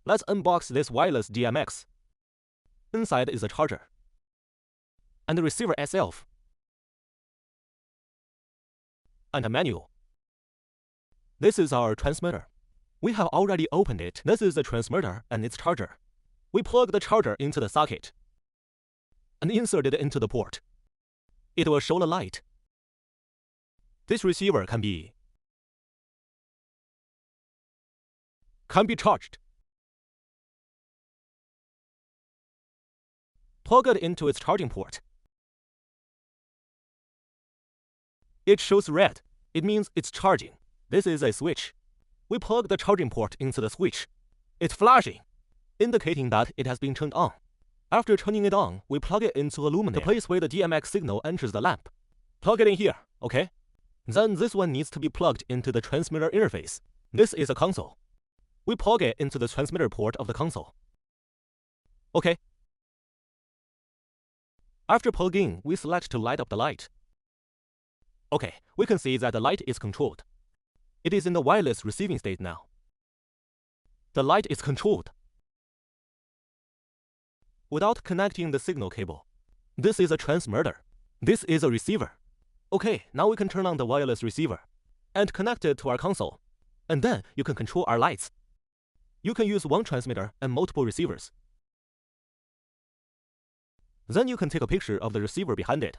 Let's unbox this wireless DMX. Inside is a charger and the receiver itself, and a manual. This is our transmitter. We have already opened it. This is the transmitter and its charger. We plug the charger into the socket and insert it into the port. It will show the light. This receiver can be charged. Plug it into its charging port. It shows red. It means it's charging. This is a switch. We plug the charging port into the switch. It's flashing, indicating that it has been turned on. After turning it on, we plug it into aluminum, the place where the DMX signal enters the lamp. Plug it in here, okay? Then this one needs to be plugged into the transmitter interface. This is a console. We plug it into the transmitter port of the console. Okay. After plugging, we select to light up the light. Okay, we can see that the light is controlled. It is in the wireless receiving state now. The light is controlled without connecting the signal cable. This is a transmitter. This is a receiver. Okay, now we can turn on the wireless receiver and connect it to our console. And then you can control our lights. You can use one transmitter and multiple receivers. Then you can take a picture of the receiver behind it.